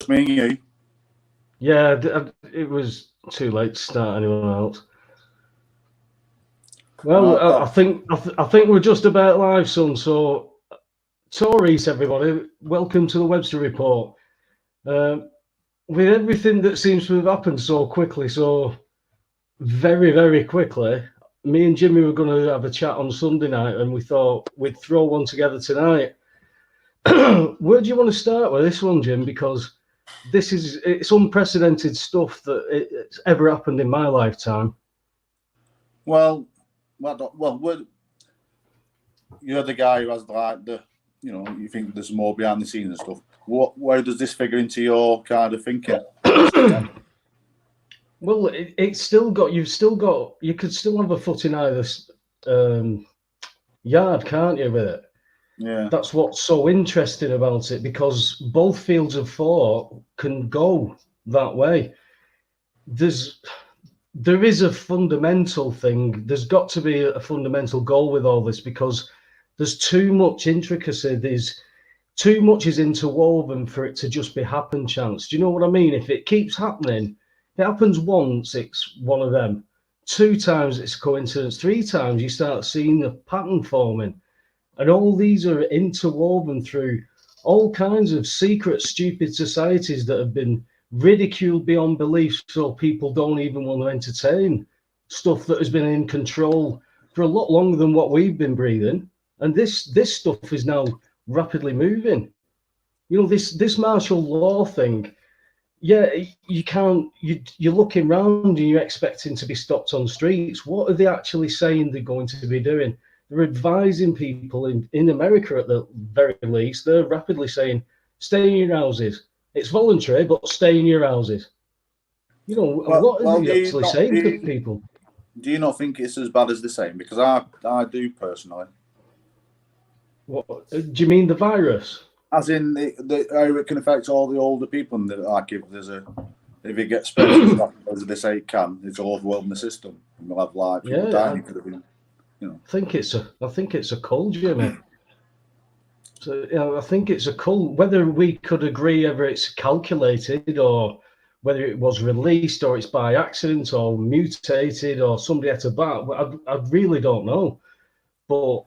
me and you. Yeah, it was too late to start anyone else. Well, I think we're just about live, son. So, Tories, everybody, welcome to the Webster Report. With everything that seems to have happened so quickly, so very, very quickly, me and Jimmy were going to have a chat on Sunday night, and we thought we'd throw one together tonight. Where do you want to start with this one, Jim? Because it's unprecedented stuff that it's ever happened in my lifetime. Well, you're the guy who has like you think there's more behind the scenes and stuff. Where does this figure into your kind of thinking? Well, you could still have a foot in either yard, can't you, with it? Yeah. That's what's so interesting about it, because both fields of thought can go that way. There is a fundamental thing. There's got to be a fundamental goal with all this, because there's too much intricacy. There's too much is interwoven for it to just be happen chance. Do you know what I mean? If it keeps happening, it happens once, it's one of them. 2 times, it's coincidence. 3 times, you start seeing the pattern forming. And all these are interwoven through all kinds of secret, stupid societies that have been ridiculed beyond belief, so people don't even want to entertain stuff that has been in control for a lot longer than what we've been breathing. And this stuff is now rapidly moving. You know, this martial law thing, yeah, you're looking around and you're expecting to be stopped on streets. What are they actually saying they're going to be doing? They're advising people in America, at the very least. They're rapidly saying, stay in your houses. It's voluntary, but stay in your houses. You know, what are they actually saying to people? Do you not think it's as bad as they're saying? Because I do personally. What do you mean, the virus? As in how it can affect all the older people, and like if it gets spread as they say it can, it's all overwhelming the system, and we'll have like people dying. Could have been. I think it's a cull, Jimmy. So I think it's a cull. Whether we could agree whether it's calculated or whether it was released or it's by accident or mutated or somebody had to bat, I really don't know. But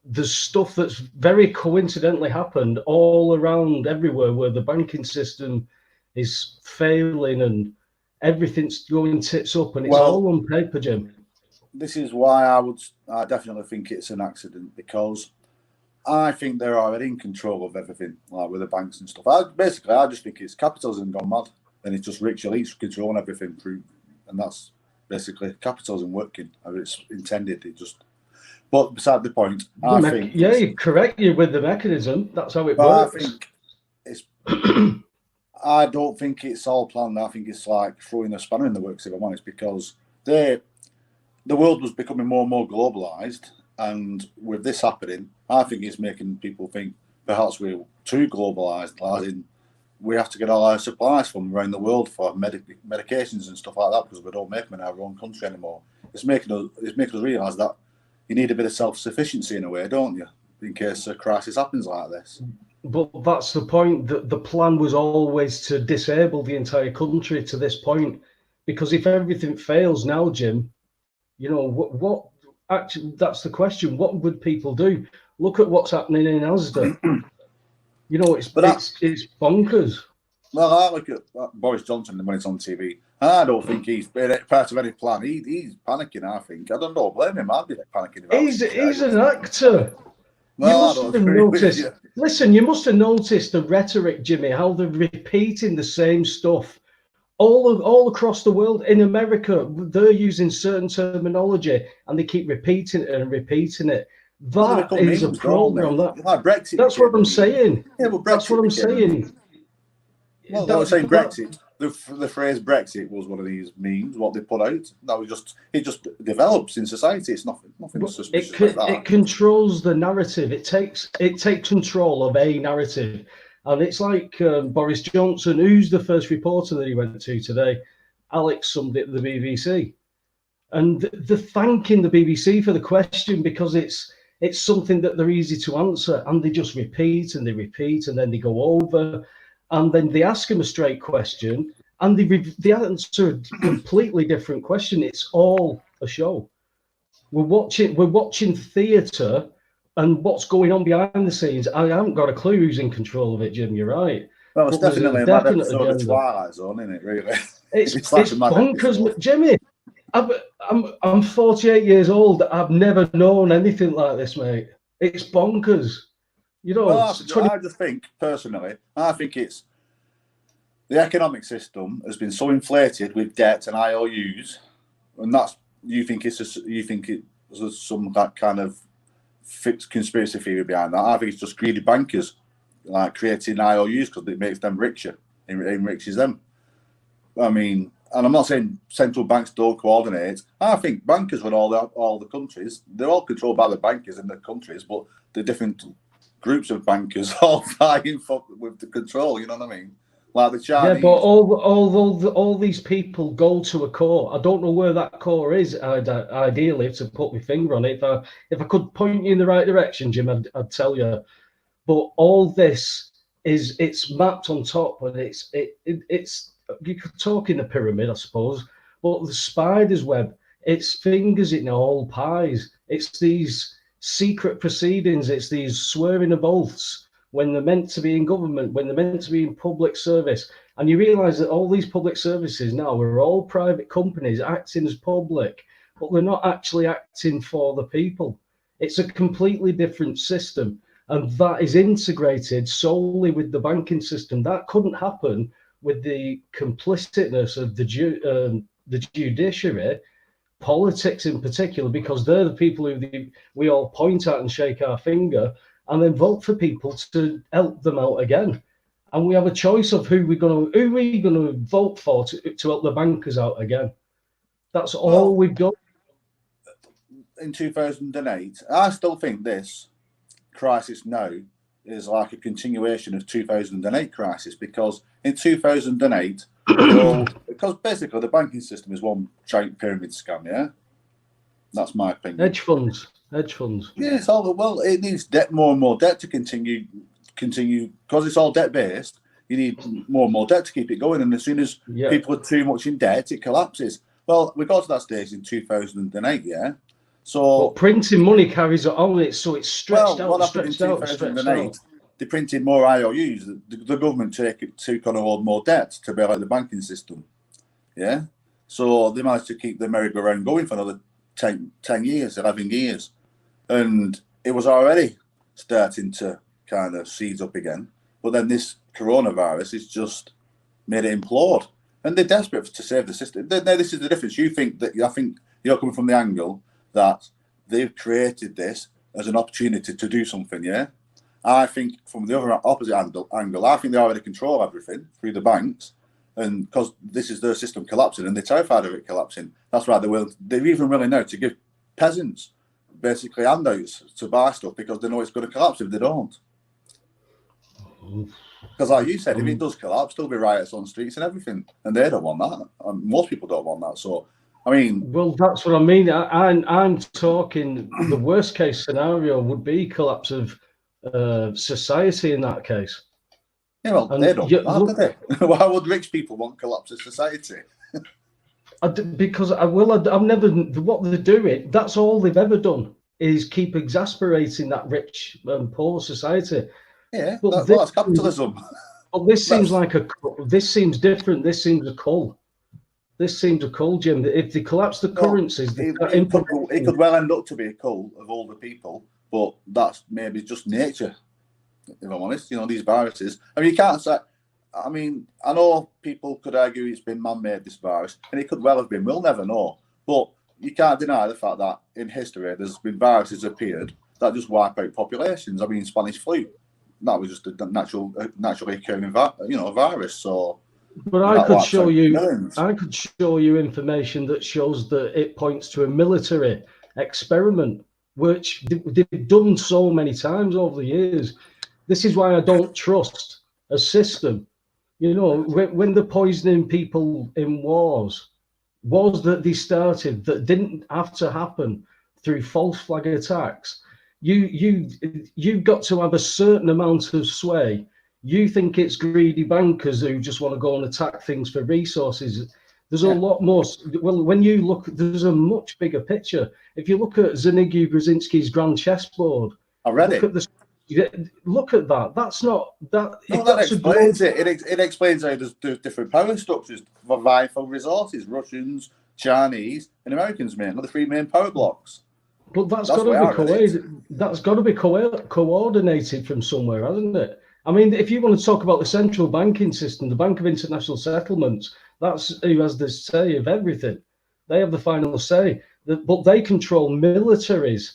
there's stuff that's very coincidentally happened all around everywhere, where the banking system is failing and everything's going tits up, and it's all on paper, Jim. This is why I definitely think it's an accident, because I think they're already in control of everything, like with the banks and stuff. I just think it's capitalism gone mad, and it's just rich elites controlling everything through, and that's basically capitalism working how it's intended. But beside the point, I think you're correct. You're with the mechanism. That's how it works. I think it's. I don't think it's all planned. I think it's like throwing a spanner in the works, if I'm honest, because the world was becoming more and more globalized, and with this happening, I think it's making people think perhaps we're too globalized, as in we have to get all our supplies from around the world for medications and stuff like that, because we don't make them in our own country anymore. It's making us realise that you need a bit of self-sufficiency in a way, don't you, in case a crisis happens like this. But that's the point. The plan was always to disable the entire country to this point, because if everything fails now, Jim, you know, what actually, that's the question. What would people do? Look at what's happening in Asda. You know, it's bonkers. Well, I look at Boris Johnson when it's on TV. I don't think he's part of any plan. He's panicking, I think. I don't know. Blame him. I'd be panicking about He's an actor. Well, you must have noticed. Listen, you must have noticed the rhetoric, Jimmy, how they're repeating the same stuff all across the world. In America, they're using certain terminology and they keep repeating it and repeating it. That is a problem. Like Brexit. That's what I'm saying. Yeah, well, that's what I'm saying. Well, I was saying Brexit. The phrase Brexit was one of these memes, what they put out. It just develops in society. It's nothing suspicious like that. It controls the narrative. It takes control of a narrative. And it's like Boris Johnson, who's the first reporter that he went to today, Alex somebody at the BBC. And they're thanking the BBC for the question, because it's something that they're easy to answer, and they just repeat and they repeat and then they go over. and then they ask him a straight question, and they answer a completely different question. It's all a show. We're watching theatre, and what's going on behind the scenes. I haven't got a clue who's in control of it, Jim. You're right. Well, it's definitely a mad episode of Twilight Zone, isn't it? Really, it's like bonkers, Jimmy. I'm 48 years old. I've never known anything like this, mate. It's bonkers. You know, well, I just think personally, I think it's the economic system has been so inflated with debt and IOUs, and that's you think it was some that kind of fixed conspiracy theory behind that. I think it's just greedy bankers like creating IOUs because it makes them richer, it enriches them. I mean, and I'm not saying central banks don't coordinate. I think bankers run all the countries. They're all controlled by the bankers in the countries, but the different groups of bankers all fighting with the control. You know what I mean? Like the Chinese. Yeah, but all these people go to a core. I don't know where that core is. Ideally, to put my finger on it, if I could point you in the right direction, Jim, I'd tell you. But all this it's mapped on top, and it's you could talk in a pyramid, I suppose. But the spider's web, it's fingers in all pies. It's these secret proceedings. It's these swearing of oaths when they're meant to be in government, when they're meant to be in public service. And you realise that all these public services now are all private companies acting as public, but they're not actually acting for the people. It's a completely different system, and that is integrated solely with the banking system. That couldn't happen with the complicitness of the judiciary, politics in particular, because they're the people who we all point at and shake our finger, and then vote for people to help them out again. And we have a choice of who we're going to vote for to help the bankers out again. That's all we've done. In 2008, I still think this crisis now is like a continuation of 2008 crisis, because in 2008, because basically the banking system is one giant pyramid scam, yeah? That's my opinion. Hedge funds. Yeah, it's all it needs debt, more and more debt to continue because it's all debt based. You need more and more debt to keep it going, and as soon as people are too much in debt, it collapses. Well, we got to that stage in 2008, yeah. So but printing money carries on it, so it's stretched out. What happened in 2008? They printed more IOUs. The government took on all more debt to bail out the banking system. Yeah, so they managed to keep the merry-go-round going for another 10 years, 11 years. And it was already starting to kind of seize up again. But then this coronavirus has just made it implode. And they're desperate to save the system. Now, this is the difference. I think you're coming from the angle that they've created this as an opportunity to do something, yeah? I think from the other opposite angle, I think they already control everything through the banks. And because this is their system collapsing and they're terrified of it collapsing. That's why they're even willing now to give peasants basically handouts to buy stuff because they know it's going to collapse if they don't. Because like you said, if it does collapse, there'll be riots on streets and everything. And they don't want that. Most people don't want that. So, I mean... Well, that's what I mean. I'm talking the worst case scenario would be collapse of society in that case. Yeah, well, and they don't want that, do they? Why would rich people want collapse of society? Because I've never, what they're doing, that's all they've ever done is keep exasperating that rich and poor society. Yeah, that's capitalism. But this seems this seems different. This seems a cull. This seems a cull, Jim. If they collapse the currencies, it could well end up to be a cull of older people, but that's maybe just nature. If I'm honest, these viruses. I mean, you can't say. I mean, I know people could argue it's been man-made, this virus, and it could well have been. We'll never know. But you can't deny the fact that in history there's been viruses appeared that just wipe out populations. I mean, Spanish flu, that was just a naturally occurring virus. So, but I could show you information that shows that it points to a military experiment, which they've done so many times over the years. This is why I don't trust a system. When they're poisoning people in wars that they started that didn't have to happen through false flag attacks, you've got to have a certain amount of sway. You think it's greedy bankers who just want to go and attack things for resources. There's a lot more. Well, when you look, there's a much bigger picture. If you look at Zbigniew Brzezinski's grand chessboard, I read it. Look at that. That's not that. No, that explains it. It explains how there's different power structures vying for resources. Russians, Chinese, and Americans, man, are the three main power blocks. But that's got to be coordinated from somewhere, hasn't it? I mean, if you want to talk about the central banking system, the Bank of International Settlements, that's who has the say of everything. They have the final say. But they control militaries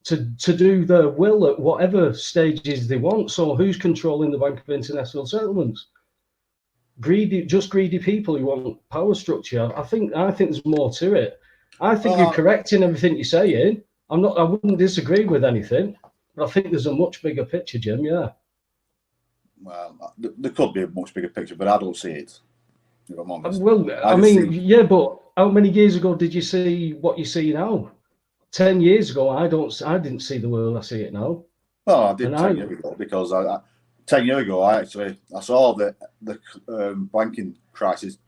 to do their will at whatever stages they want. So who's controlling the Bank of International Settlements? Just greedy people who want power structure. I think there's more to it. I think you're correct in everything you're saying. I wouldn't disagree with anything, but I think there's a much bigger picture, Jim. Yeah. Well, there could be a much bigger picture, but I don't see it. If I'm honest. Well, yeah, but how many years ago did you see what you see now? 10 years ago, I didn't see the world I see it now. Well, I did 10 years ago, because 10 years ago I saw the banking crisis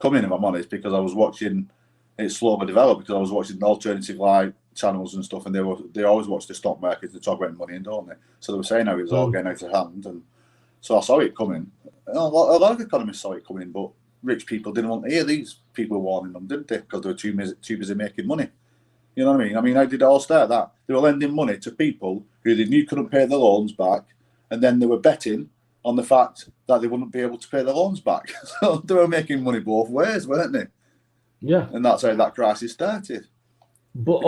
coming, if I'm honest, because I was watching it slowly develop, because I was watching alternative live channels and stuff, and they always watch the stock market to talk about money, and don't they? So they were saying how it was all getting out of hand, and so I saw it coming. A lot of economists saw it coming, but rich people didn't want to hear these people warning them, didn't they? Because they were too busy making money. You know what I mean? I mean, how did it all start? That they were lending money to people who they knew couldn't pay their loans back, and then they were betting on the fact that they wouldn't be able to pay their loans back. So they were making money both ways, weren't they? Yeah. And that's how that crisis started. But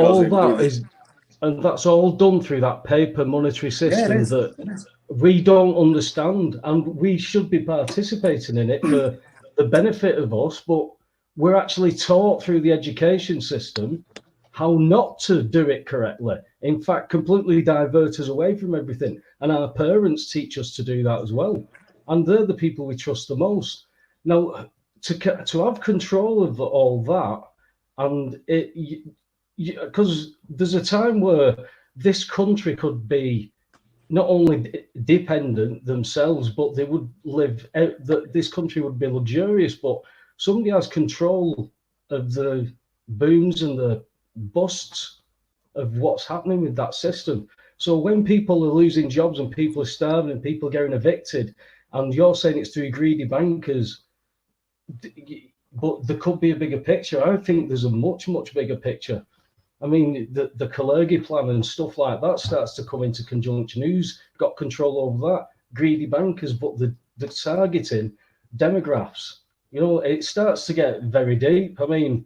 and that's all done through that paper monetary system that we don't understand, and we should be participating in it for the benefit of us, but we're actually taught through the education system how not to do it correctly. In fact, completely divert us away from everything. And our parents teach us to do that as well. And they're the people we trust the most. Now, to have control of all that, and because there's a time where this country could be not only dependent themselves, but they would live, this country would be luxurious, but somebody has control of the booms and the busts of what's happening with that system. So when people are losing jobs and people are starving and people are getting evicted, and you're saying it's through greedy bankers, but there could be a bigger picture. I think there's a much, much bigger picture. I mean, the Kalergi plan and stuff like that starts to come into conjunction. Who's got control over that? Greedy bankers, but the targeting demographics. You know, it starts to get very deep. I mean,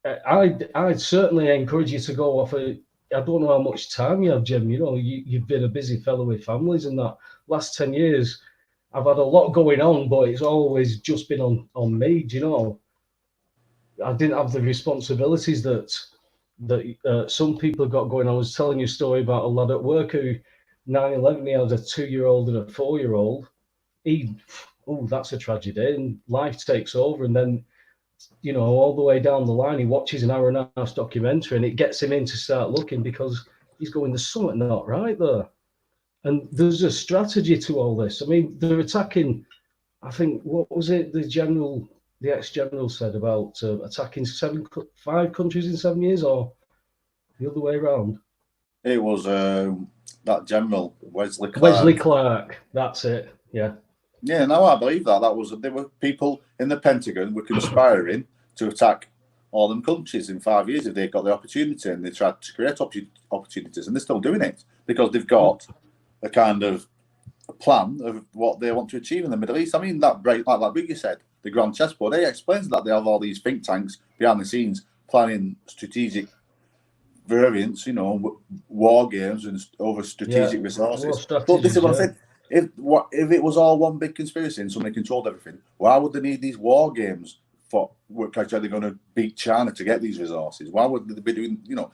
I'd certainly encourage you to go off. I don't know how much time you have, Jim. You know, you've been a busy fellow with families, and that last 10 years, I've had a lot going on, but it's always just been on me. Do you know? I didn't have the responsibilities that some people got going. I was telling you a story about a lad at work who 9/11, he had a 2-year-old and a 4-year-old. That's a tragedy, and life takes over. And then, you know, all the way down the line, he watches an hour and a half documentary, and it gets him in to start looking, because he's going, there's something not right there. And there's a strategy to all this. I mean, they're attacking, I think, what was it the ex-general said about attacking 5 countries in 7 years, or the other way around? It was that general, Wesley Clark. Wesley Clark, that's it, yeah. Yeah, no, I believe that. There were people in the Pentagon were conspiring to attack all them countries in 5 years if they got the opportunity, and they tried to create opportunities, and they're still doing it because they've got a kind of a plan of what they want to achieve in the Middle East. I mean, like Biggie said, the Grand Chessboard, he explains that they have all these think tanks behind the scenes planning strategic variants, you know, war games and over strategic resources. But this is what I said. If it was all one big conspiracy and somebody controlled everything, why would they need these war games for? Because are they going to beat China to get these resources? Why would they be doing? You know,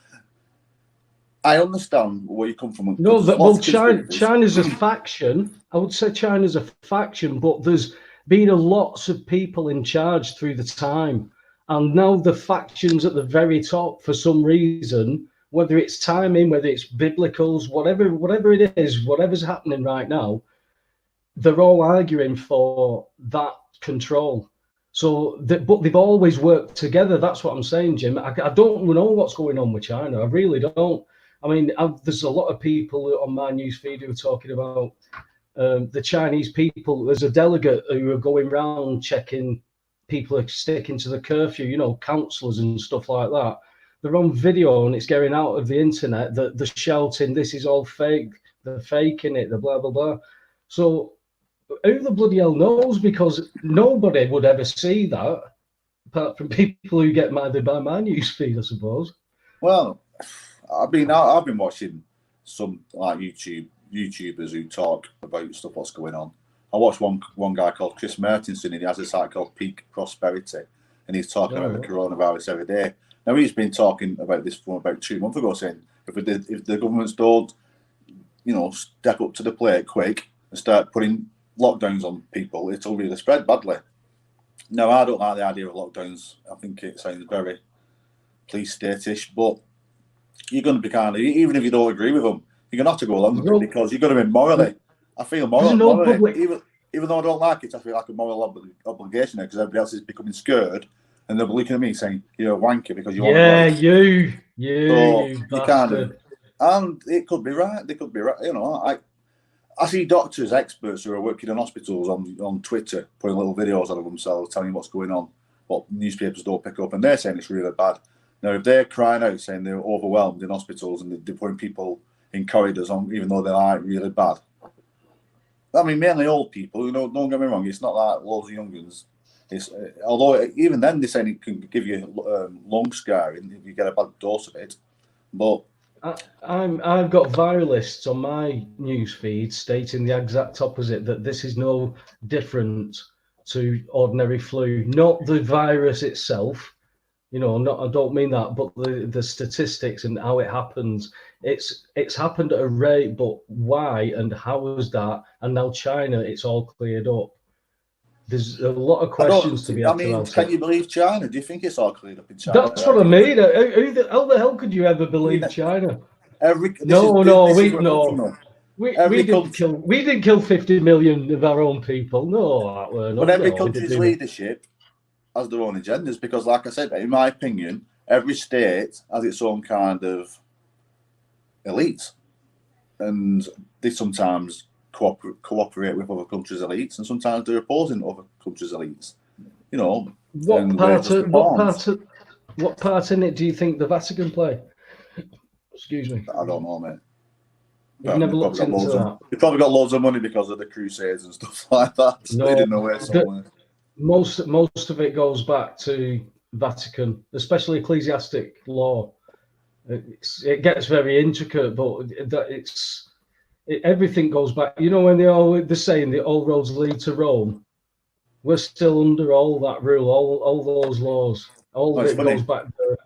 I understand where you come from. No, well, China's a faction. I would say China's a faction, but there's been lots of people in charge through the time, and now the factions at the very top, for some reason, whether it's timing, whether it's biblicals, whatever it is, whatever's happening right now, they're all arguing for that control. So, but they've always worked together. That's what I'm saying, Jim. I don't know what's going on with China. I really don't. I mean, there's a lot of people on my newsfeed who are talking about the Chinese people. There's a delegate who are going around checking people are sticking to the curfew, you know, councillors and stuff like that. They're on video and it's getting out of the internet that they're shouting, this is all fake, they're faking it, they're blah, blah, blah. So who the bloody hell knows? Because nobody would ever see that, apart from people who get minded by my newsfeed, I suppose. Well, I've been watching some like YouTubers who talk about stuff what's going on. I watched one guy called Chris Mertensen, and he has a site called Peak Prosperity, and he's talking about the coronavirus every day. Now he's been talking about this from about 2 months ago, saying if the governments don't, you know, step up to the plate quick and start putting lockdowns on people, it'll really spread badly. Now I don't like the idea of lockdowns. I think it sounds very police state-ish, but you're going to be kind of, even if you don't agree with them, you're going to have to go along with it because you're going to be morally. I feel morally, even though I don't like it, I feel like a moral obligation because everybody else is becoming scared and they're looking at me saying, you're a wanker because you want to. Yeah, you kind of, and it could be right. They could be right. You know, I see doctors, experts who are working in hospitals on Twitter putting little videos out of themselves telling what's going on, what newspapers don't pick up, and they're saying it's really bad. Now, if they're crying out saying they're overwhelmed in hospitals and they're putting people in corridors on, even though they're like really bad. I mean, mainly old people. You know, don't get me wrong. It's not like loads of young'uns. It's although even then they're saying it can give you lung scarring if you get a bad dose of it. But I've got viralists on my news feed stating the exact opposite, that this is no different to ordinary flu, not the virus itself. You know, I don't mean that, but the statistics and how it happens. It's happened at a rate, but why and how was that? And now China, it's all cleared up. There's a lot of questions to be asked. I mean, can you believe China? Do you think it's all cleared up in China? That's what I mean. How the hell could you ever believe China? We didn't kill 50 million of our own people. No, but every country's leadership has their own agendas because, like I said, in my opinion, every state has its own kind of elites, and they sometimes cooperate with other countries' elites, and sometimes they're opposing other countries' elites. You know, what part in it do you think the Vatican play? Excuse me. I don't know, mate. You've never looked into that. They probably got loads of money because of the Crusades and stuff like that. So they didn't know where somewhere. Most of it goes back to Vatican, especially ecclesiastic law. It gets very intricate, but everything goes back. You know, when they're saying the all roads lead to Rome, we're still under all that rule, all those laws. All of it goes back to.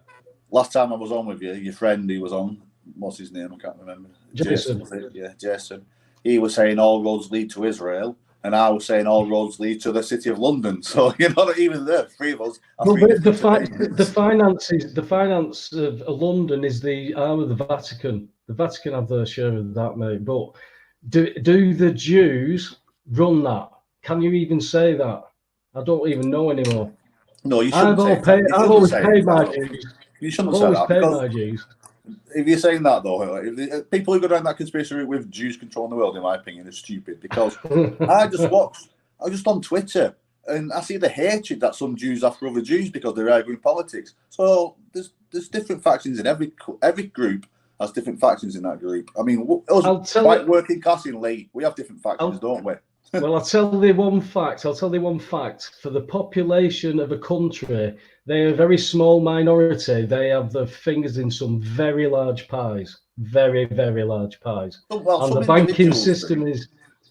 Last time I was on with you, your friend who was on, what's his name? I can't remember. Jason. Yeah, Jason. He was saying all roads lead to Israel, and I was saying all roads lead to the city of London. So you're not even there. Three of us. The finance of London is the arm of the Vatican. The Vatican have their share of that, mate. But do the Jews run that? Can you even say that? I don't even know anymore. No, you shouldn't. I've always paid my dues. You shouldn't say that. If you're saying that, though, if people who go down that conspiracy route with Jews controlling the world, in my opinion, is stupid. Because I was just on Twitter, and I see the hatred that some Jews have for other Jews because they're arguing politics. So there's different factions in every group. Has different factions in that group. I mean, us white working class in Leigh, we have different factions, don't we? Well, I'll tell you one fact. For the population of a country, they are a very small minority. They have their fingers in some very large pies. Very, very large pies. Well, and the banking system is...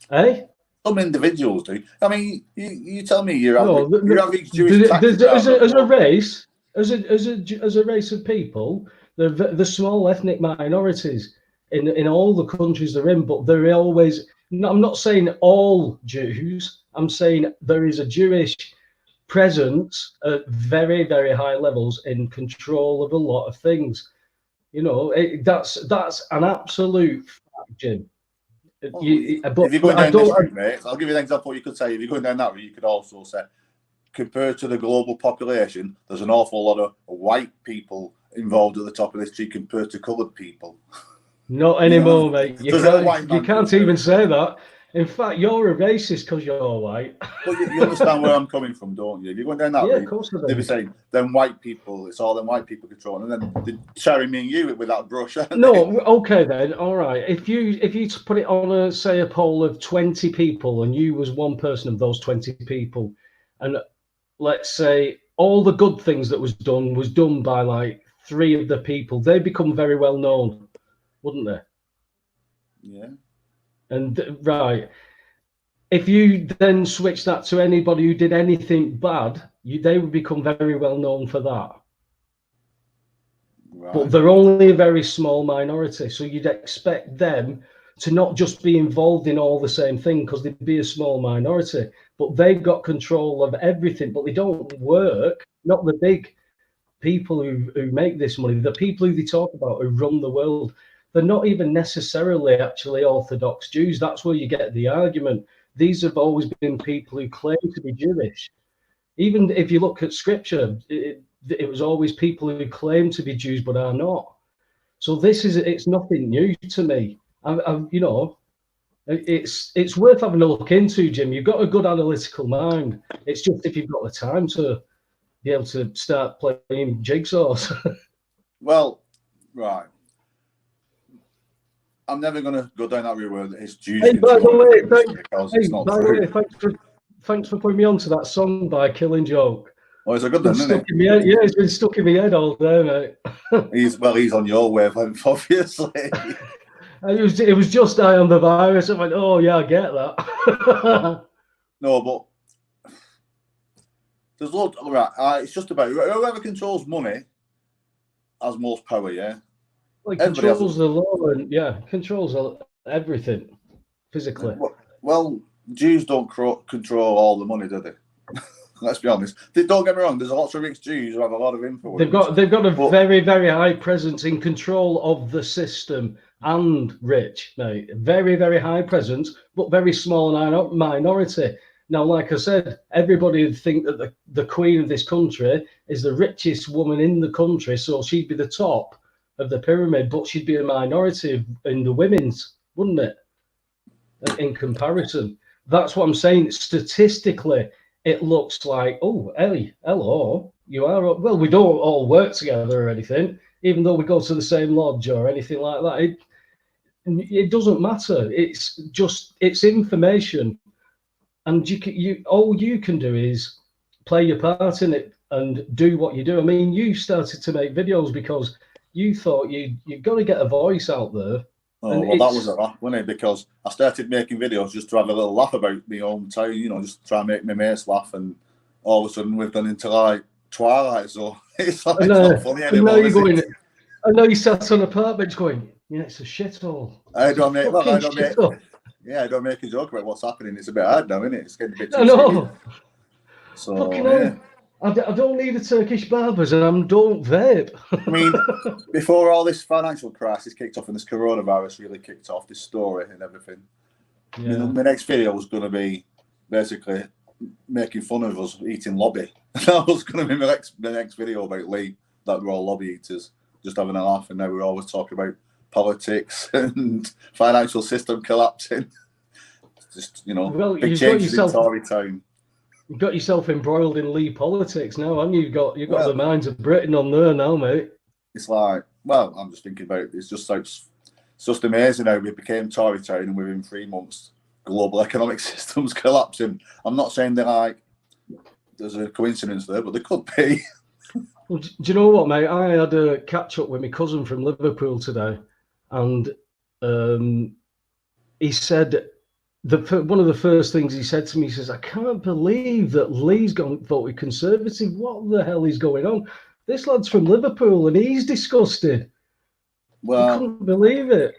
Eh? Some individuals do. I mean, you tell me your average Jewish tax as a race, as a race of people, the small ethnic minorities in all the countries they're in, but they're always... I'm not saying all Jews. I'm saying there is a Jewish presence at very, very high levels in control of a lot of things. You know, that's an absolute fact, Jim. Well, But if you're going I down this don't. route, mate, I'll give you an example. You could say, if you're going down that route, you could also say, compared to the global population, there's an awful lot of white people involved at the top of this tree compared to coloured people. Not anymore, mate. You can't even say that. In fact, you're a racist because you're white. But you understand where I'm coming from, don't you? If you're going down that route, of course I do. they'll be saying, then white people, it's all them white people controlling, and then they're sharing me and you with that brush. No, okay then, all right. If you put it on a poll of 20 people, and you was one person of those 20 people, and let's say all the good things that was done by like 3 of the people, they become very well known, wouldn't they? Yeah. And right, if you then switch that to anybody who did anything bad, they would become very well known for that. Right. But they're only a very small minority, so you'd expect them to not just be involved in all the same thing because they'd be a small minority, but they've got control of everything, but they don't work, not the big people who make this money, the people who they talk about who run the world. They're not even necessarily actually Orthodox Jews. That's where you get the argument. These have always been people who claim to be Jewish. Even if you look at scripture, it was always people who claim to be Jews but are not. So it's nothing new to me. It's worth having a look into, Jim. You've got a good analytical mind. It's just if you've got the time to be able to start playing jigsaws. Well, right. I'm never going to go down that route where it's Jews. Hey, by the way, thanks for putting me onto that song by Killing Joke. Oh, it's a good one, isn't it? Yeah, it's been stuck in my head all day, mate. He's on your wavelength, obviously. It was just I on the virus. I went, oh yeah, I get that. No, but there's loads. Right, it's just about whoever controls money has most power. Yeah. Well, it controls the law and controls everything physically. Well, Jews don't control all the money, do they? Let's be honest. Don't get me wrong. There's lots of rich Jews who have a lot of influence. They've got a very, very high presence in control of the system and rich. Mate. Very, very high presence, but very small minority. Now, like I said, everybody would think that the queen of this country is the richest woman in the country, so she'd be the top of the pyramid, but she'd be a minority in the women's, wouldn't it? In comparison, that's what I'm saying. Statistically, it looks like, oh, Ellie, hello, you are. Well, we don't all work together or anything, even though we go to the same lodge or anything like that. It doesn't matter. It's information, and all you can do is play your part in it and do what you do. I mean, you started to make videos because you thought you've got to get a voice out there. Oh, well, that was a laugh, wasn't it? Because I started making videos just to have a little laugh about my hometown, just to try and make my mates laugh, and all of a sudden we've gone into like Twilight, so it's like, it's not funny anymore. I know you sat on a park bench going, yeah, it's a shithole. I don't make a joke about what's happening. It's a bit hard now, isn't it? It's getting a bit too serious. So, yeah. I don't need a Turkish barbers and I don't vape. I mean, before all this financial crisis kicked off and this coronavirus really kicked off, this story and everything, my next video was going to be basically making fun of us eating lobby. That was going to be the next video about Lee, that we're all lobby eaters, just having a laugh, and now we're always talking about politics and financial system collapsing. Just, big changes in Tory town. You've got yourself embroiled in Lee politics now, and you've got the minds of Britain on there now, mate. It's like, well, I'm just thinking about it. It's just amazing how we became Tory town, and within 3 months, global economic systems collapsing. I'm not saying there's a coincidence there, but there could be. Well, do you know what, mate? I had a catch up with my cousin from Liverpool today, and he said, one of the first things he said to me, he says, I can't believe that Lee's voted Conservative. What the hell is going on? This lad's from Liverpool and he's disgusted. Well, I couldn't believe it.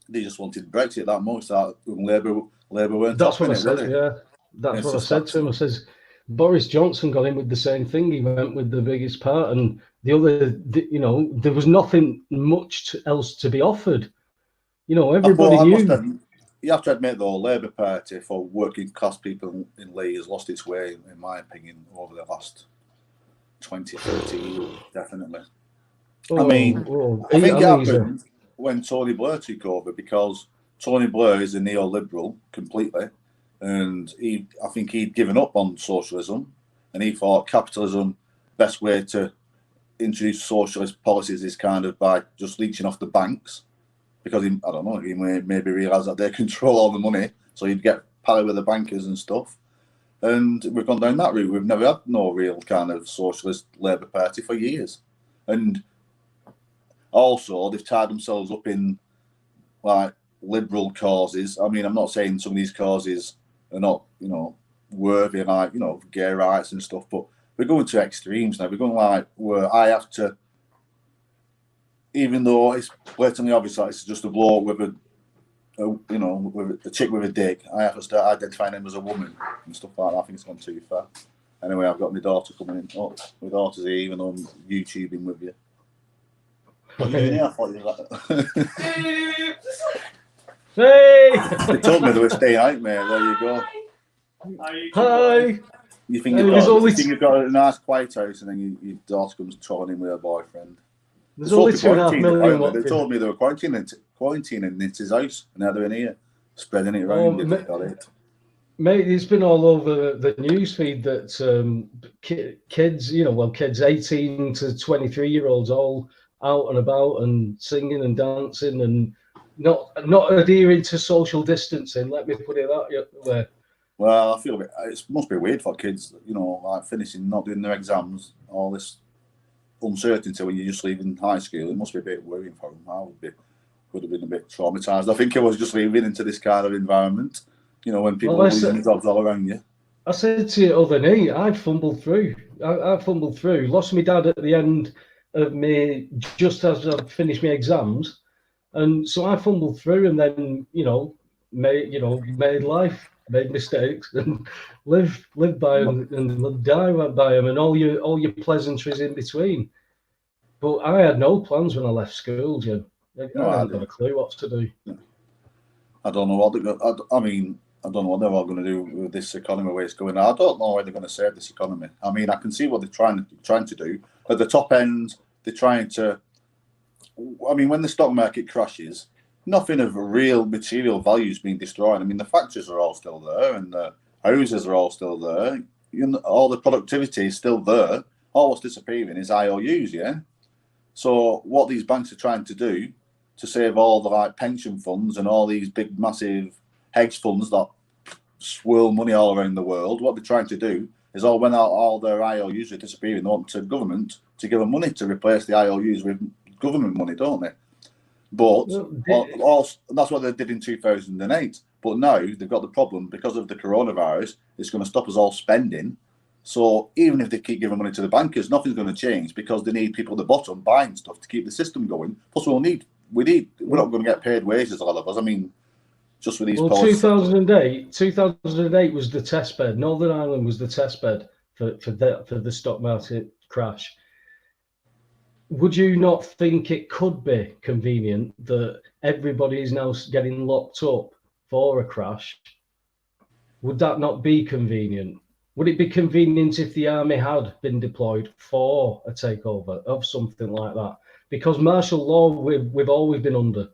They just wanted Brexit that much that Labour weren't. That's what I said, yeah. That's what I said to him. I says, Boris Johnson got in with the same thing. He went with the biggest part, and the other, there was nothing much else to be offered. Everybody knew. you have to admit, though, Labour Party for working class people in Leigh has lost its way, in my opinion, over the last 20, 30 years, definitely. I mean, I think it happened when Tony Blair took over, because Tony Blair is a neoliberal completely, and I think he'd given up on socialism, and he thought capitalism, best way to introduce socialist policies is kind of by just leeching off the banks, because he maybe realised that they control all the money, so you'd get pally with the bankers and stuff. And we've gone down that route. We've never had no real kind of socialist Labour Party for years. And also, they've tied themselves up in like liberal causes. I mean, I'm not saying some of these causes are not, worthy, like, gay rights and stuff, but we're going to extremes now. We're going like where I have to, even though it's blatantly obvious that it's just a bloke with with a chick with a dick, I have to start identifying him as a woman and stuff like that. I think it's gone too far. Anyway, I've got my daughter coming in. Oh, my daughter's here, even though I'm YouTubing with you. What are you doing here? I thought you were like... Hey! They told me they were staying out, mate. There you go. Hi! You think you've got a nice quiet house, and then your daughter comes trolling in with her boyfriend. There's only 2.5 million. They told me they were quarantining in his house, and now they're in here, spreading it around. Mate, it's been all over the news feed that kids, kids 18 to 23-year-olds all out and about and singing and dancing and not adhering to social distancing. Let me put it that way. Well, I feel it must be weird for kids, like finishing, not doing their exams, all this uncertainty when you're just leaving high school. It must be a bit worrying for them. I would have been a bit traumatised. I think I was just leaving into this kind of environment, when people are losing jobs all around you. I said to you the other night, I fumbled through. I fumbled through. Lost my dad at the end of me, just as I finished my exams, and so I fumbled through, and then made life, made mistakes, and live by them and die by them, and all your pleasantries in between. But I had no plans when I left school, Jim. I hadn't got a clue what to do. I don't know what I don't know what they're all going to do with this economy where it's going. I don't know where they're going to save this economy. I mean, I can see what they're trying to do. At the top end, they're trying to. I mean, when the stock market crashes, nothing of real material value is being destroyed. I mean, the factories are all still there, and the houses are all still there. All the productivity is still there. All what's disappearing is IOUs, yeah? So what these banks are trying to do to save all the pension funds and all these big, massive hedge funds that swirl money all around the world, what they're trying to do is when all their IOUs are disappearing, they want the government to give them money to replace the IOUs with government money, don't they? But that's what they did in 2008. But now they've got the problem because of the coronavirus. It's going to stop us all spending. So even if they keep giving money to the bankers, nothing's going to change because they need people at the bottom buying stuff to keep the system going. Plus, we're not going to get paid wages, a lot of us. I mean, just with these policies. 2008 was the test bed. Northern Ireland was the test bed for the stock market crash. Would you not think it could be convenient that everybody is now getting locked up for a crash? Would that not be convenient? Would it be convenient if the army had been deployed for a takeover of something like that? Because martial law, we've always been under.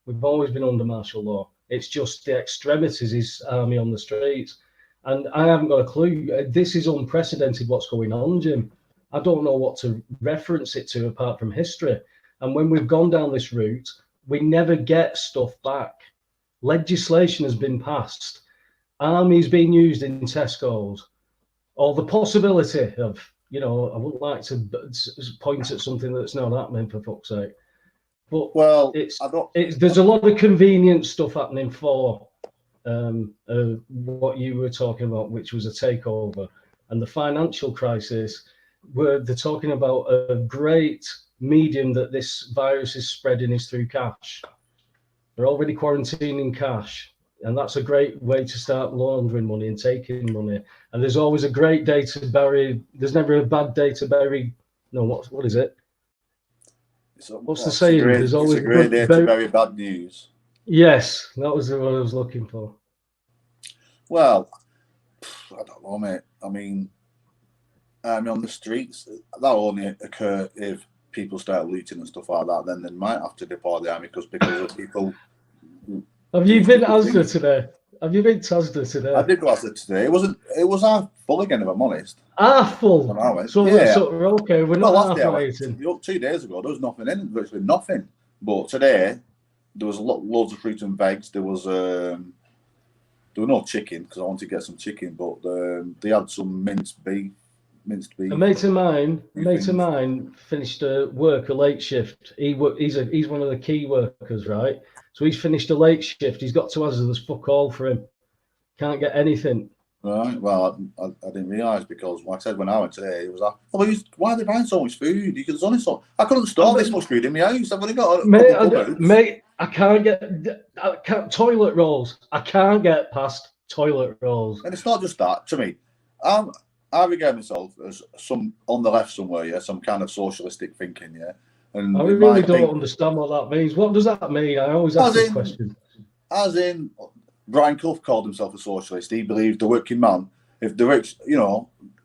We've always been under martial law. It's just the extremities is army on the streets. And I haven't got a clue. This is unprecedented what's going on, Jim. I don't know what to reference it to apart from history. And when we've gone down this route, we never get stuff back. Legislation has been passed. Armies being used in Tesco's. Or the possibility of, I wouldn't like to point at something that's not happening, for fuck's sake. But there's a lot of convenient stuff happening for what you were talking about, which was a takeover. And the financial crisis, where they're talking about a great medium that this virus is spreading is through cash. They're already quarantining cash. And that's a great way to start laundering money and taking money. And there's always a great day to bury. There's never a bad day to bury. No, what is it? What's the saying? There's always a great day to bury bad news. Yes, that was the one I was looking for. Well, I don't know, mate. I mean, on the streets, that'll only occur if people start looting and stuff like that. Then they might have to deploy the army because of people Have you doing been to stupid Asda things. today? Have you been to Asda I today? did go out there today. It wasn't. It was half full again, if I'm honest. Full. When I went, So, yeah. okay, we're Well, not last half day I went. rating. 2 days ago, there was nothing in it, virtually nothing. But today, there was loads of fruit and veg. There were no chicken because I wanted to get some chicken, but they had some minced beef. A mate of Few things. mine finished work a late shift. He's one of the key workers, right? So he's finished a late shift. He's got to Asda. There's fuck all for him. Can't get anything. Right. Well, I didn't realise because, like I said, when I went today, it was like, oh, why are they buying so much food? There's only so. I couldn't store this much food in my house. I've only got a couple of cupboards. Mate, I can't toilet rolls. I can't get past toilet rolls. And it's not just that. To me, I regard myself as some on the left somewhere, yeah, some kind of socialistic thinking, yeah. And I it might really don't think, understand what that means. What does that mean? I always ask this question. as in, Brian Clough called himself a socialist. He believed the working man, if the rich,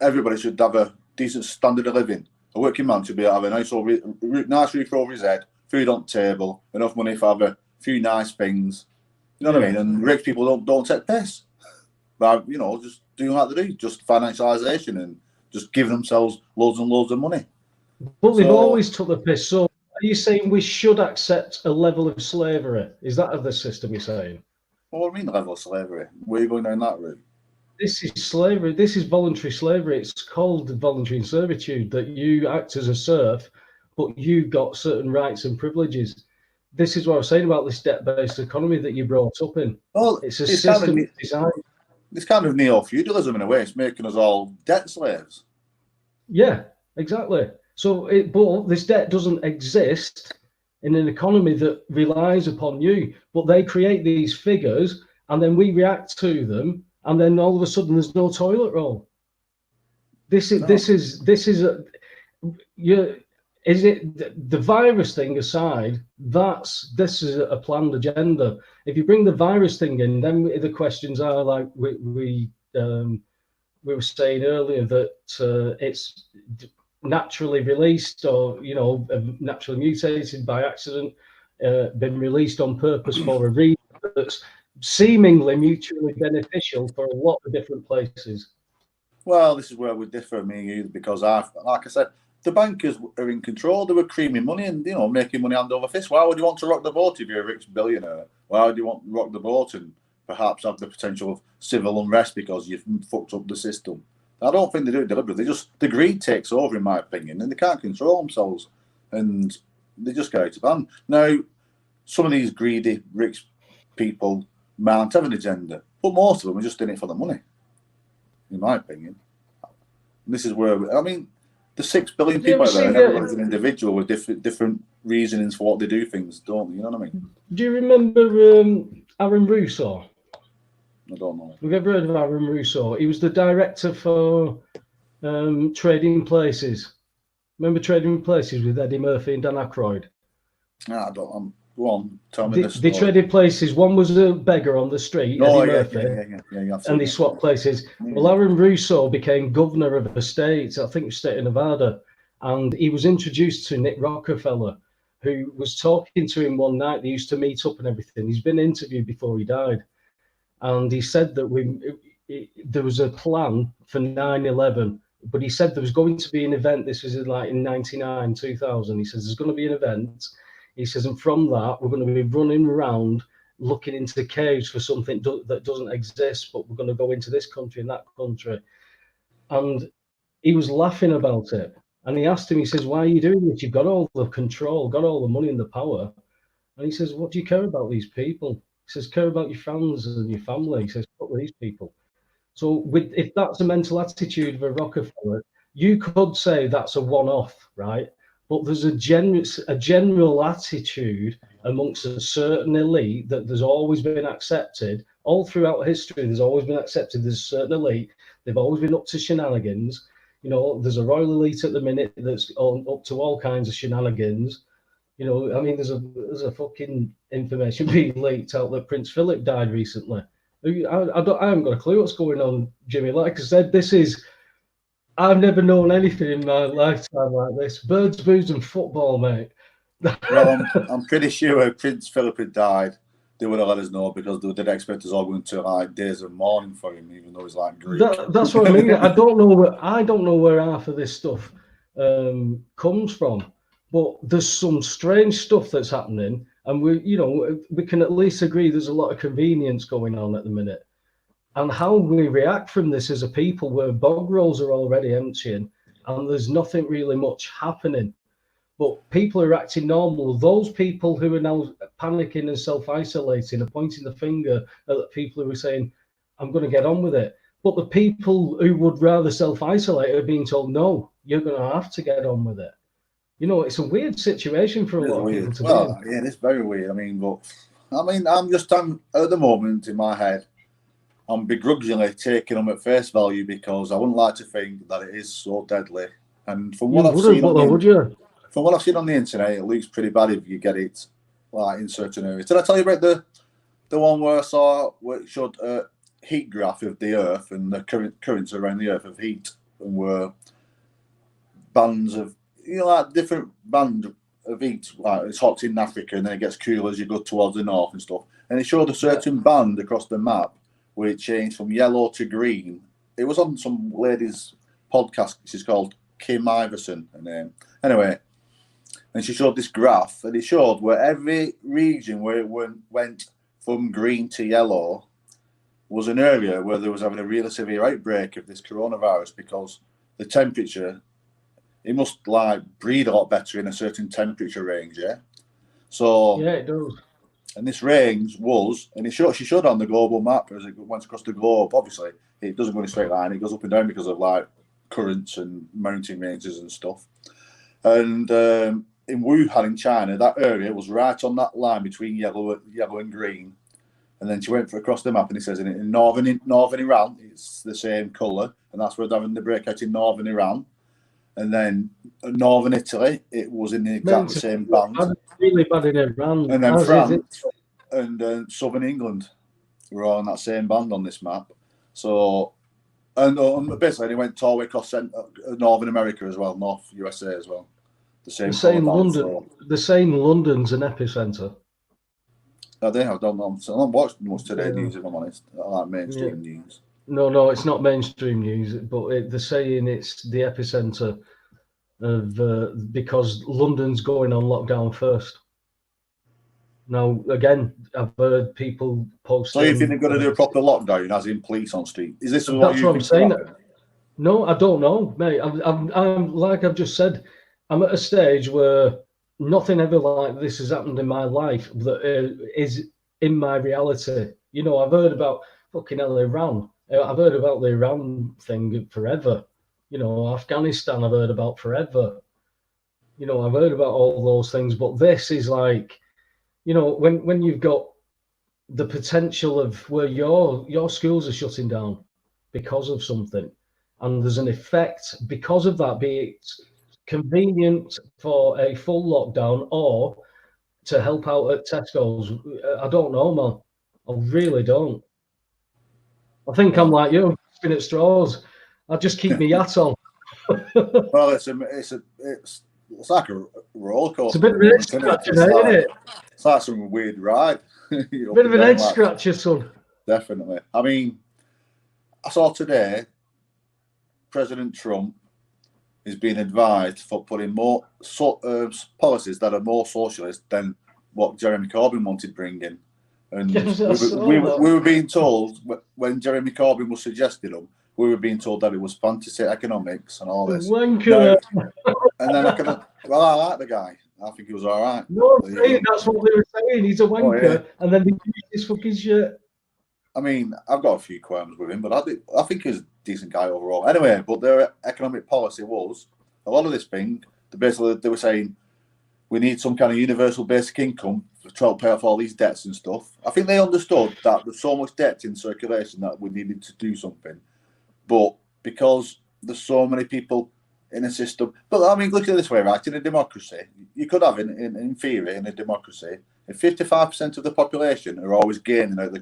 everybody should have a decent standard of living. A working man should be able to have a nice roof over his head, food on the table, enough money for have a few nice things. You know what I mean? And rich people don't take piss. But just doing like they do, just financialisation and just giving themselves loads and loads of money. But they've always took the piss. So are you saying we should accept a level of slavery? Is that the system you're saying? Well, what do you mean level of slavery? Where are you going down that route? This is slavery. This is voluntary slavery. It's called voluntary servitude, that you act as a serf, but you've got certain rights and privileges. This is what I was saying about this debt-based economy that you brought up in. Well, it's a system designed. It's kind of neo-feudalism in a way. It's making us all debt slaves. Yeah, exactly. So, but this debt doesn't exist in an economy that relies upon you. But they create these figures, and then we react to them, and then all of a sudden there's no toilet roll. This is the virus thing aside? This is a planned agenda. If you bring the virus thing in, then the questions are like we were saying earlier, that it's naturally released, or naturally mutated by accident, been released on purpose for a reason that's seemingly mutually beneficial for a lot of different places. Well, this is where we differ, me and you, because like I said, the bankers are in control. They were creaming money and making money hand over fist. Why would you want to rock the boat if you're a rich billionaire? Why would you want to rock the boat and perhaps have the potential of civil unrest because you've fucked up the system? I don't think they do it deliberately. The greed takes over, in my opinion, and they can't control themselves, and they just go out of hand. Now, some of these greedy rich people might have an agenda, but most of them are just in it for the money, in my opinion. And this is where the 6 billion people out there, and everybody's an individual with different reasonings for what they do things, don't they? You know what I mean? Do you remember Aaron Russo? I don't know. Have you ever heard of Aaron Russo? He was the director for Trading Places. Remember Trading Places with Eddie Murphy and Dan Aykroyd? I don't. Go on, tell me this. They traded places. One was a beggar on the street, Eddie Murphy, and they swapped places. Yeah. Well, Aaron Russo became governor of a state, I think it was state of Nevada, and he was introduced to Nick Rockefeller, who was talking to him one night. They used to meet up and everything. He's been interviewed before he died, and he said that there was a plan for 9/11, but he said there was going to be an event. This was in 99, 2000. He says there's going to be an event. He says, and from that, we're going to be running around looking into the caves for something that doesn't exist, but we're going to go into this country and that country. And he was laughing about it. And he asked him, he says, why are you doing this? You've got all the control, got all the money and the power. And he says, what do you care about these people? He says, care about your friends and your family. He says, fuck with these people. So if that's a mental attitude of a Rockefeller, you could say that's a one-off, right? But there's a general attitude amongst a certain elite that there's always been accepted all throughout history. There's always been accepted. There's a certain elite. They've always been up to shenanigans. There's a royal elite at the minute that's up to all kinds of shenanigans. You know, I mean, there's a fucking information being leaked out that Prince Philip died recently. I haven't got a clue what's going on, Jimmy. Like I said, I've never known anything in my lifetime like this. Birds, booze, and football, mate. Well, I'm pretty sure if Prince Philip had died, they would have let us know, because they did expect us all going to like days of mourning for him, even though he's like Greek. That's what I mean. I don't know where half of this stuff comes from, but there's some strange stuff that's happening, and we can at least agree there's a lot of convenience going on at the minute. And how we react from this as a people, where bog rolls are already emptying and there's nothing really much happening, but people are acting normal. Those people who are now panicking and self-isolating are pointing the finger at the people who are saying, I'm going to get on with it. But the people who would rather self-isolate are being told, no, you're going to have to get on with it. You know, it's a weird situation for a lot of people to be in. Yeah, it's very weird. I'm at the moment in my head, I'm begrudgingly taking them at face value, because I wouldn't like to think that it is so deadly. And from what I've seen on the internet, it looks pretty bad if you get it like in certain areas. Did I tell you about the one where I saw where it showed a heat graph of the Earth and the currents around the Earth of heat, and were bands of, like different band of heat, like it's hot in Africa and then it gets cooler as you go towards the north and stuff. And it showed a certain band across the map where it changed from yellow to green. It was on some lady's podcast. She's called Kim Iverson, her name. Anyway, and she showed this graph, and it showed where every region where it went from green to yellow was an area where there was having a really severe outbreak of this coronavirus, because the temperature, it must like breed a lot better in a certain temperature range, yeah? So yeah, it does. And this range was, and she showed on the global map as it went across the globe. Obviously, it doesn't go in a straight line; it goes up and down because of like currents and mountain ranges and stuff. And in Wuhan, in China, that area was right on that line between yellow and green. And then she went across the map, and it says in northern Iran, it's the same colour, and that's where they're having the breakout in northern Iran. And then northern Italy, it was in the exact same band. Really bad in Iran. And then France and southern England were all in that same band on this map. So, and basically, they went all the way across Northern America as well, North USA as well. They're saying London's an epicenter. I don't know. So I don't watch much today news, if I'm honest. I like mainstream news. No, it's not mainstream news, but they're saying it's the epicenter of because London's going on lockdown first. Now, again, I've heard people post. So you think they're going to do a proper lockdown, as in police on street? Is this what that's what I'm saying? No, I don't know, mate. I'm like I've just said, I'm at a stage where nothing ever like this has happened in my life that is in my reality. You know, I've heard about fucking hell, Iran. I've heard about the Iran thing forever. You know, Afghanistan I've heard about forever. You know, I've heard about all those things, but this is like, you know, when you've got the potential of where your schools are shutting down because of something, and there's an effect because of that, be it convenient for a full lockdown or to help out at Tesco's. I don't know, man. I really don't. I think I'm like you, spin at straws. I just keep my yacht on. Well, it's like a roller coaster. It's a bit of an head scratcher, isn't it? It's like some weird ride. Bit of an head scratcher, son. Definitely. I mean, I saw today President Trump is being advised for putting more policies that are more socialist than what Jeremy Corbyn wanted bringing. And we were being told, when Jeremy Corbyn was suggesting them, we were being told that it was fantasy economics and all this. Wanker. And then I like the guy. I think he was all right. No, that's what they were saying. He's a wanker, and then they use his fucking shit. I mean, I've got a few qualms with him, but I think he's a decent guy overall. Anyway, but their economic policy was a lot of this thing. They were saying we need some kind of universal basic income to help pay off all these debts and stuff. I think they understood that there's so much debt in circulation that we needed to do something. But because there's so many people in a system. But I mean, look at it this way, right? In a democracy, you could have, in theory, in a democracy, if 55% of the population are always gaining out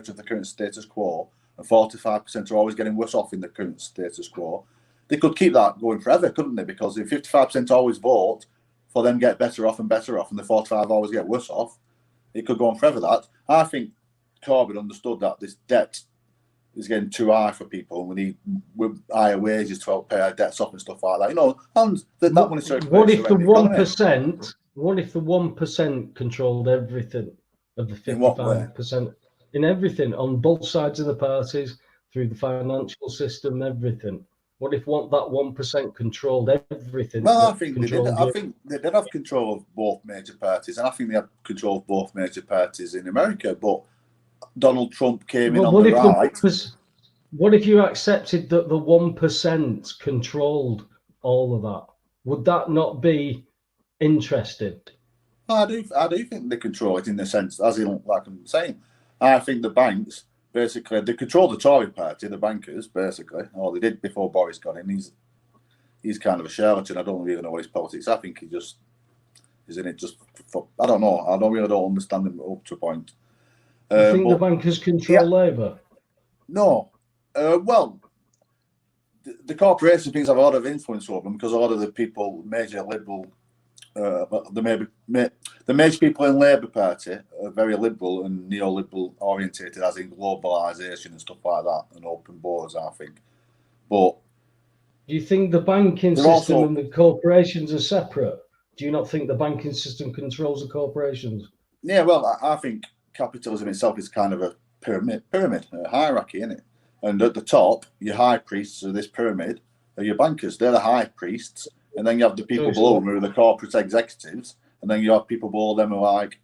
of the current status quo, and 45% are always getting worse off in the current status quo, they could keep that going forever, couldn't they? Because if 55% always vote for them get better off, and the 45 always get worse off, it could go on forever. That I think Corbyn understood that this debt is getting too high for people. We need higher wages to help pay our debts off and stuff like that. You know, and that money circulates. What if the 1%? What if the 1% controlled everything of the 55%? In everything, on both sides of the parties, through the financial system, everything. What if that 1% controlled everything? Well, I think they did. I think they did have control of both major parties, and I think they had control of both major parties in America. But Donald Trump came in on the right. What if you accepted that the 1% controlled all of that? Would that not be interesting? I do think they control it in the sense, as like I'm saying. I think the banks basically they control the Tory party, the bankers basically, or they did before Boris got in. He's kind of a charlatan. I don't even know what his politics. I think he just is in it just for, I don't know. I don't understand him up to a point. I think the bankers control Labour. No, well, the corporation things have a lot of influence over them because a lot of the people, major liberal, the major people in Labour Party are very liberal and neoliberal orientated, as in globalisation and stuff like that, and open borders, I think. But do you think the banking system and the corporations are separate? Do you not think the banking system controls the corporations? Yeah, well, I think capitalism itself is kind of a pyramid, a hierarchy, isn't it? And at the top, your high priests of this pyramid are your bankers. They're the high priests. And then you have the people below them who are the corporate executives. And then you have people below them who are like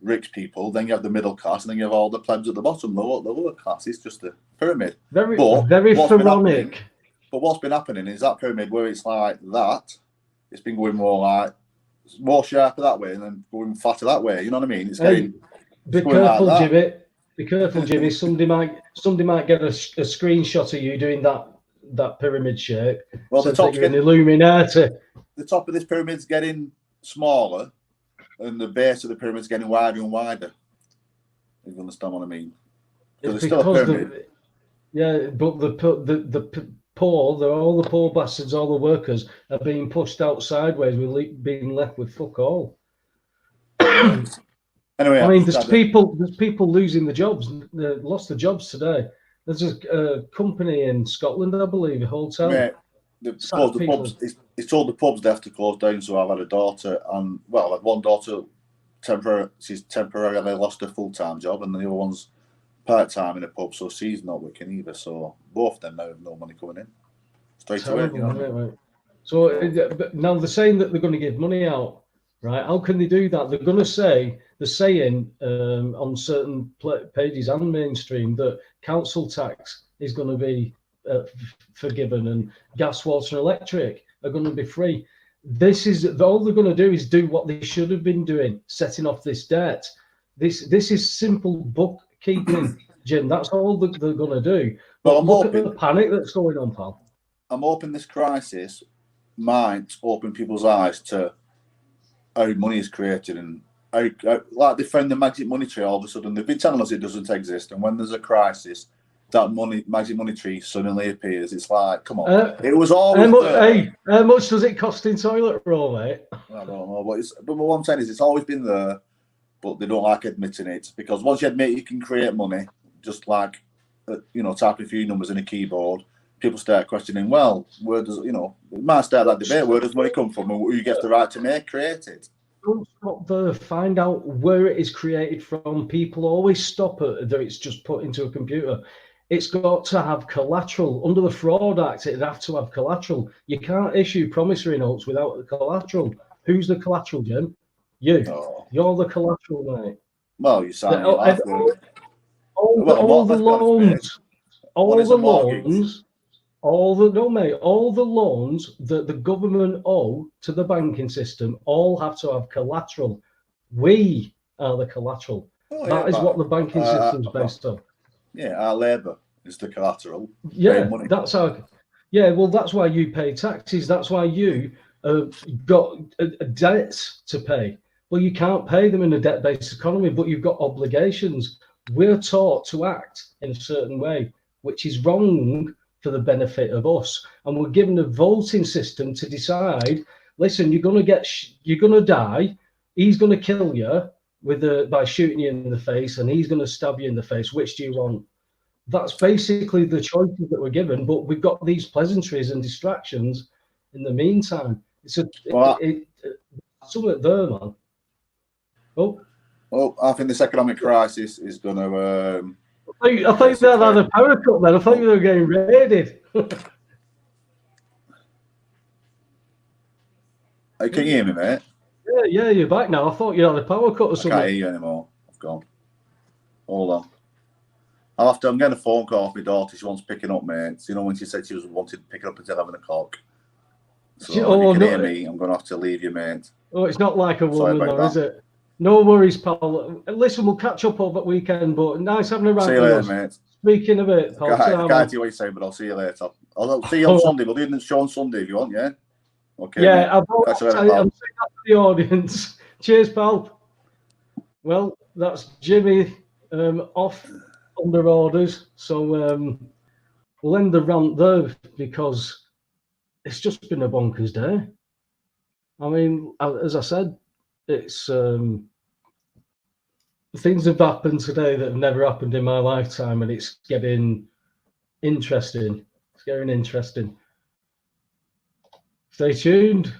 rich people. Then you have the middle class. And then you have all the plebs at the bottom. The lower class is just a pyramid. Very pharaonic. But what's been happening is that pyramid where it's like that, it's been going more sharper that way and then going flatter that way. You know what I mean? It's getting... Be careful, like Jimmy. Be careful, Jimmy. Somebody might get a screenshot of you doing that pyramid shape. Well, the top's an Illuminati. The top of this pyramid's getting smaller, and the base of the pyramid's getting wider and wider. If you understand what I mean? Because it's still a pyramid. But the poor, all the poor bastards, all the workers are being pushed out sideways. We're being left with fuck all. Anyway, I mean, there's people losing the jobs. They lost the jobs today. There's a company in Scotland, I believe, a hotel. Yeah, they've closed the pubs. It's told the pubs they have to close down. So I've had a daughter, and I had one daughter she's temporarily lost her full-time job, and the other one's part-time in a pub, so she's not working either. So both of them now have no money coming in. Straight away. You know? Right. So now they're saying that they're going to give money out, right? How can they do that? They're saying on certain pages and mainstream that council tax is going to be forgiven and gas, water, and electric are going to be free. This is all they're going to do is do what they should have been doing, setting off this debt. This is simple bookkeeping, Jim. That's all they're going to do. But look at the panic that's going on, pal. I'm hoping this crisis might open people's eyes to how money is created and like they found the magic money tree. All of a sudden, they've been telling us it doesn't exist, and when there's a crisis, that magic money tree suddenly appears. It's like, come on, it was always there. How much does it cost in toilet roll, mate? I don't know, but what I'm saying is it's always been there, but they don't like admitting it because once you admit you can create money, just like typing a few numbers in a keyboard, people start questioning. Well, where does it might start that debate? Where does money come from, and who gets the right to create it? Don't stop there. Find out where it is created from. People always stop at that it's just put into a computer. It's got to have collateral. Under the Fraud Act, it'd have to have collateral. You can't issue promissory notes without the collateral. Who's the collateral, Jim? You. Oh. You're the collateral, mate. Well, you sound all the loans that the government owe to the banking system all have to have collateral. We are the collateral. That is what the banking system is based on. Yeah, our labour is the collateral. Yeah, that's our. Yeah, well, that's why you pay taxes. That's why you got debts to pay. Well, you can't pay them in a debt-based economy, but you've got obligations. We're taught to act in a certain way, which is wrong for the benefit of us. And we're given a voting system to decide, listen, you're going to die. He's going to kill you by shooting you in the face, and he's going to stab you in the face. Which do you want? That's basically the choices that we're given, but we've got these pleasantries and distractions in the meantime. It's something there, man. Oh, I think this economic crisis is going to. I think they had a power cut then. I thought they were getting raided. Can you hear me, mate? Yeah, you're back now. I thought you had a power cut or something. I can't hear you anymore. I've gone. Hold on. I'm getting a phone call off my daughter. She wants picking up, mate. So, when she said she was wanting picking up until 11 o'clock. So if you can hear me, I'm going to have to leave you, mate. Oh, it's not like a woman, though, is it? No worries, pal. Listen, we'll catch up over the weekend, but nice having a rant. See you later, mate. Speaking of it, pal. I can't hear what you're saying, but I'll see you later. I'll see you on Sunday. We'll do the show on Sunday if you want, yeah? Okay. Yeah, I'm saying that to the audience. Cheers, pal. Well, that's Jimmy off under orders. So we'll end the rant there because it's just been a bonkers day. I mean, as I said, it's things have happened today that have never happened in my lifetime, and it's getting interesting. It's getting interesting. Stay tuned.